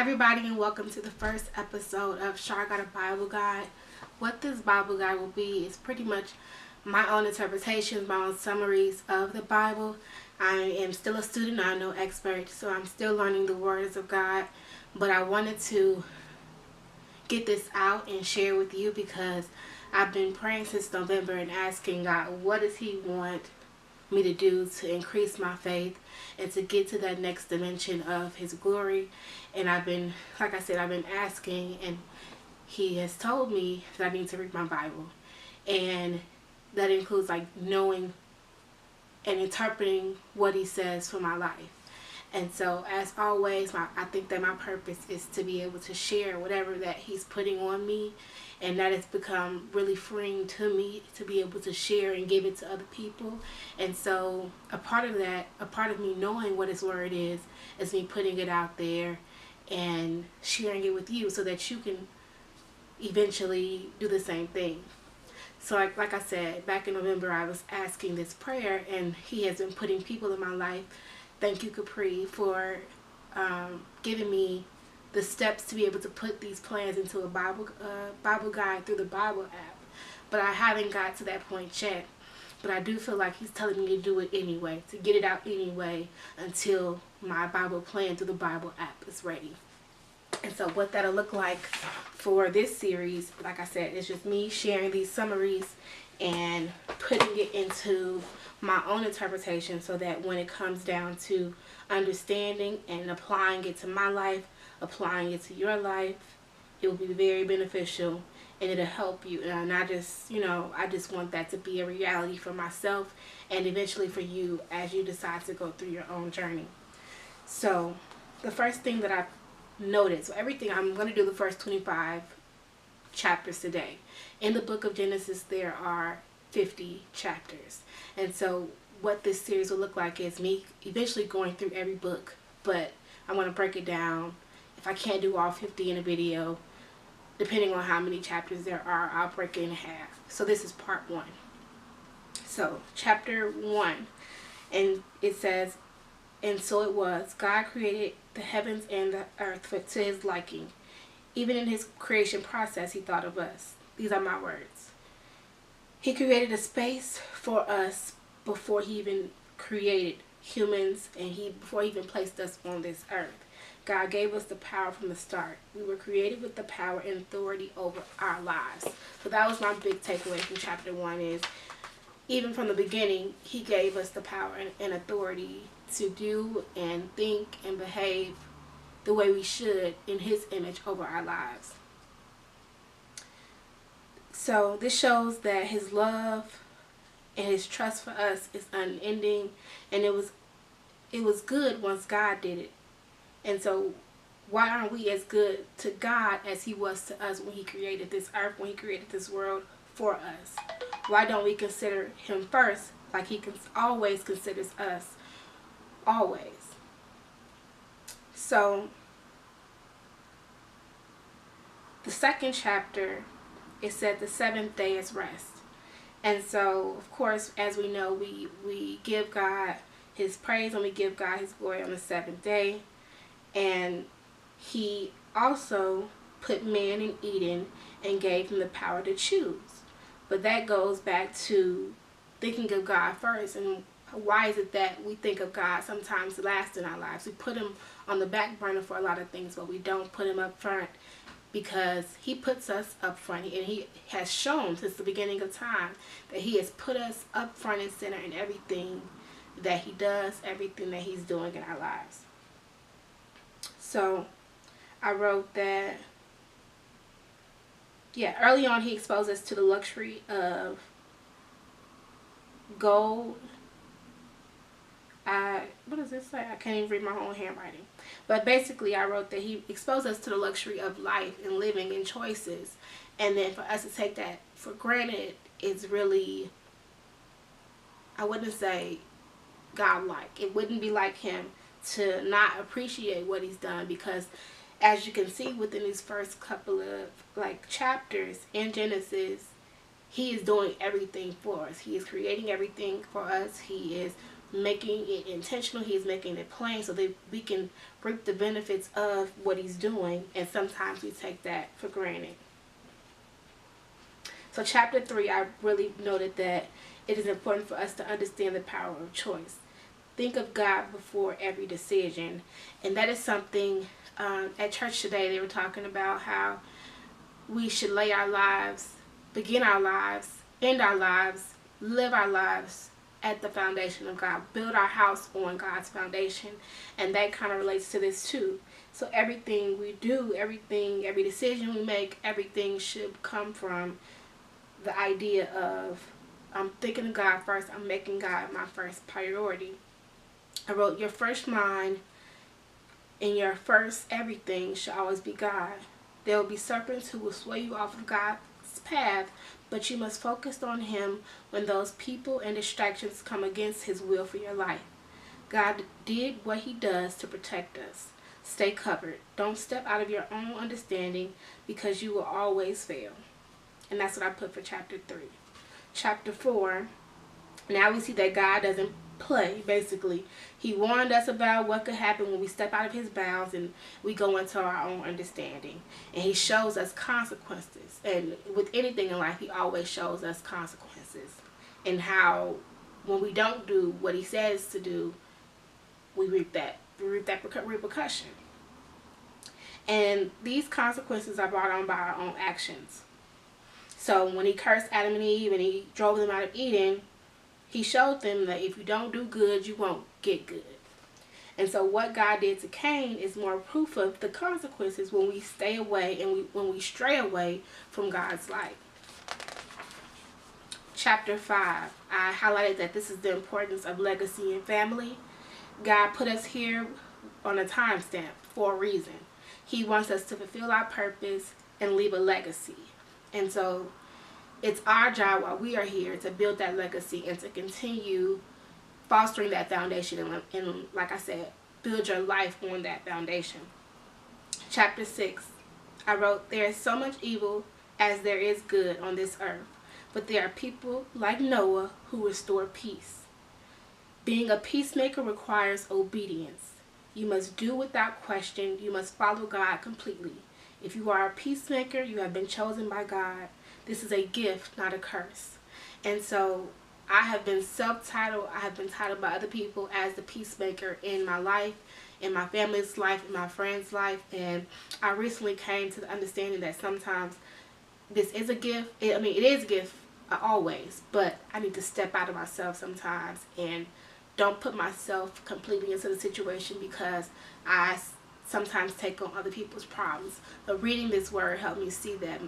everybody, and welcome to the first episode of Char Got a Bible Guide. What this Bible Guide will be is pretty much my own interpretations, my own summaries of the Bible. I am still a student, I'm no expert, so I'm still learning the words of God. But I wanted to get this out and share with you because I've been praying since November and asking God, what does He want me to do to increase my faith and to get to that next dimension of His glory. And I've been, like I said, I've been asking, and He has told me that I need to read my Bible, and that includes like knowing and interpreting what He says for my life. And so, as always, I think that my purpose is to be able to share whatever that He's putting on me, and that has become really freeing to me to be able to share and give it to other people. And so, a part of that, a part of me knowing what His Word is me putting it out there and sharing it with you so that you can eventually do the same thing. So like I said, back in November, I was asking this prayer, and He has been putting people in my life. Thank you, Capri, for giving me the steps to be able to put these plans into a Bible guide through the Bible app. But I haven't got to that point yet. But I do feel like He's telling me to do it anyway, to get it out anyway, until my Bible plan through the Bible app is ready. And so what that'll look like for this series, like I said, is just me sharing these summaries and putting it into my own interpretation so that when it comes down to understanding and applying it to my life, applying it to your life, it will be very beneficial and it'll help you. And I just want that to be a reality for myself and eventually for you as you decide to go through your own journey. So the first thing that I've noticed, I'm going to do the first 25 chapters today. In the book of Genesis, there are 50 chapters. And so what this series will look like is me eventually going through every book, but I'm going to break it down. If I can't do all 50 in a video, depending on how many chapters there are, I'll break it in half. So this is part 1. So chapter 1, and it says, "And so it was, God created the heavens and the earth to His liking. Even in His creation process, He thought of us." These are my words. He created a space for us before He even created humans and before He even placed us on this earth. God gave us the power from the start. We were created with the power and authority over our lives. So that was my big takeaway from chapter 1 is, even from the beginning, He gave us the power and authority to do and think and behave the way we should in His image over our lives. So this shows that His love and His trust for us is unending, and it was good once God did it. And so why aren't we as good to God as He was to us when He created this earth, when He created this world for us? Why don't we consider Him first like He always considers us? Always. So the second chapter, it said the seventh day is rest. And so, of course, as we know, we give God His praise and we give God His glory on the seventh day. And He also put man in Eden and gave him the power to choose. But that goes back to thinking of God first. And why is it that we think of God sometimes last in our lives? We put Him on the back burner for a lot of things, but we don't put Him up front, because He puts us up front. And He has shown since the beginning of time that He has put us up front and center in everything that He does, everything that He's doing in our lives. So I wrote that, early on He exposed us to the luxury of gold. What does this say? I can't even read my own handwriting. But basically I wrote that He exposed us to the luxury of life and living and choices. And then for us to take that for granted is really, I wouldn't say godlike. It wouldn't be like Him to not appreciate what He's done, because as you can see within these first couple of chapters in Genesis, He is doing everything for us. He is creating everything for us. He is making it intentional. He's making it plain so that we can reap the benefits of what he's doing. And sometimes we take that for granted. So chapter 3, I really noted that it is important for us to understand the power of choice. Think of God before every decision. And that is something at church today they were talking about how we should lay our lives, begin our lives, end our lives, live our lives at the foundation of God. Build our house on God's foundation. And that kind of relates to this too. So everything we do, every decision we make, everything should come from the idea of I'm thinking of God first. I'm making God my first priority. I wrote, your first mind and your first everything should always be God. There will be serpents who will sway you off of God's path, but you must focus on him when those people and distractions come against his will for your life. God did what he does to protect us. Stay covered. Don't step out of your own understanding because you will always fail. And that's what I put for chapter 3. Chapter 4, now we see that God doesn't play, basically. He warned us about what could happen when we step out of his bounds and we go into our own understanding. And he shows us consequences. And with anything in life, he always shows us consequences. And how when we don't do what he says to do, we reap that repercussion. And these consequences are brought on by our own actions. So when he cursed Adam and Eve and he drove them out of Eden, he showed them that if you don't do good, you won't get good. And so what God did to Cain is more proof of the consequences when we stay away and when we stray away from God's light. Chapter 5, I highlighted that this is the importance of legacy and family. God put us here on a timestamp for a reason. He wants us to fulfill our purpose and leave a legacy. And so it's our job while we are here to build that legacy and to continue fostering that foundation. And like I said, build your life on that foundation. Chapter 6, I wrote, there is so much evil as there is good on this earth, but there are people like Noah who restore peace. Being a peacemaker requires obedience. You must do without question. You must follow God completely. If you are a peacemaker, you have been chosen by God. This is a gift, not a curse. And so I have been self-titled. I have been titled by other people as the peacemaker in my life, in my family's life, in my friends' life. And I recently came to the understanding that sometimes this is a gift. It is a gift always, but I need to step out of myself sometimes and don't put myself completely into the situation because I sometimes take on other people's problems. But reading this word helped me see that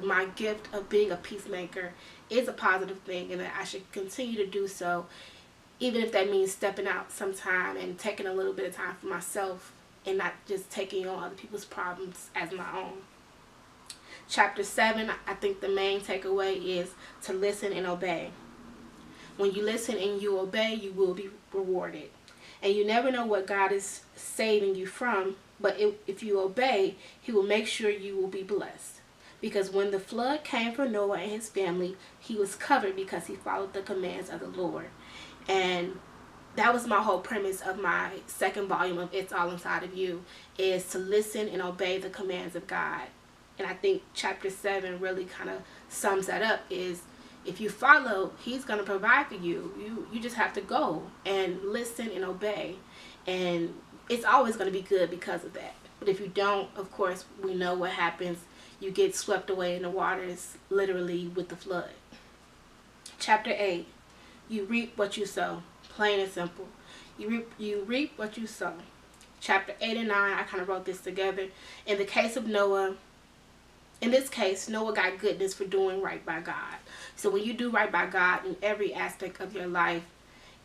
my gift of being a peacemaker is a positive thing and that I should continue to do so, even if that means stepping out sometime and taking a little bit of time for myself and not just taking on other people's problems as my own. Chapter 7, I think the main takeaway is to listen and obey. When you listen and you obey, you will be rewarded. And you never know what God is saving you from, but if you obey, he will make sure you will be blessed. Because when the flood came for Noah and his family, he was covered because he followed the commands of the Lord. And that was my whole premise of my second volume of It's All Inside of You, is to listen and obey the commands of God. And I think chapter 7 really kind of sums that up, is if you follow, he's going to provide for you. You just have to go and listen and obey. And it's always going to be good because of that. But if you don't, of course, we know what happens. You get swept away in the waters, literally with the flood. Chapter 8, you reap what you sow. Plain and simple. You reap what you sow. Chapter 8 and 9, I kind of wrote this together. In the case of Noah, in this case, Noah got goodness for doing right by God. So when you do right by God in every aspect of your life,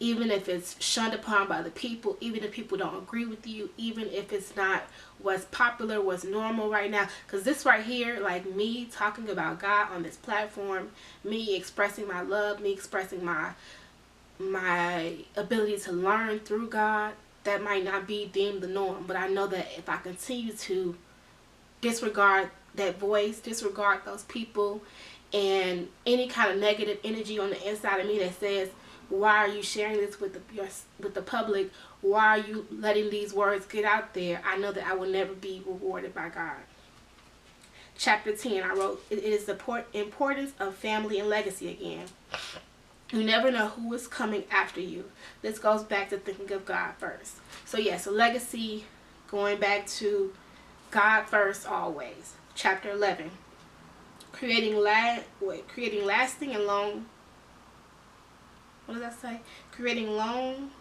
even if it's shunned upon by the people, even if people don't agree with you, even if it's not what's popular, what's normal right now. Because this right here, like me talking about God on this platform, me expressing my love, me expressing my ability to learn through God, that might not be deemed the norm. But I know that if I continue to disregard that voice, disregard those people, and any kind of negative energy on the inside of me that says, Why are you sharing this with the public? Why are you letting these words get out there? I know that I will never be rewarded by God. Chapter 10, I wrote, it is the importance of family and legacy again. You never know who is coming after you. This goes back to thinking of God first. So yes, a legacy, going back to God first always. Chapter 11, creating lasting and long. What does that say? Creating long.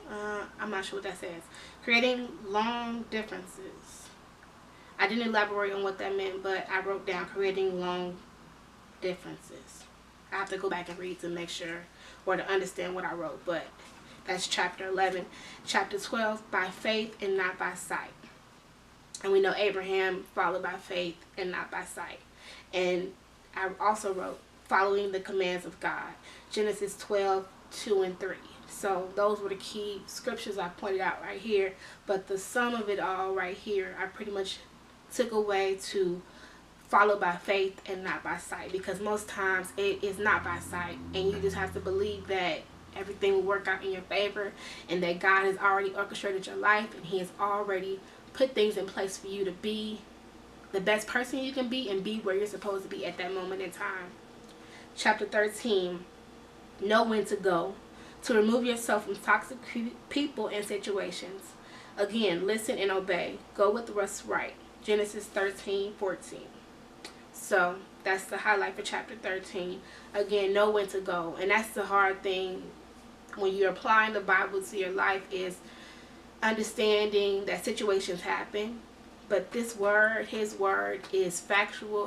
I'm not sure what that says. Creating long differences. I didn't elaborate on what that meant, but I wrote down creating long differences. I have to go back and read to make sure or to understand what I wrote, but that's chapter 11. Chapter 12, by faith and not by sight. And we know Abraham followed by faith and not by sight. And I also wrote following the commands of God. Genesis 12, 2 and 3. So those were the key scriptures I pointed out right here. But the sum of it all right here, I pretty much took away to follow by faith and not by sight, because most times it is not by sight, and you just have to believe that everything will work out in your favor and that God has already orchestrated your life and He has already put things in place for you to be the best person you can be and be where you're supposed to be at that moment in time. Chapter 13, know when to go, to remove yourself from toxic people and situations. Again, listen and obey. Go with what's right. Genesis 13:14. So that's the highlight for chapter 13. Again, know when to go. And that's the hard thing when you're applying the Bible to your life, is understanding that situations happen. But this word, His word, is factual.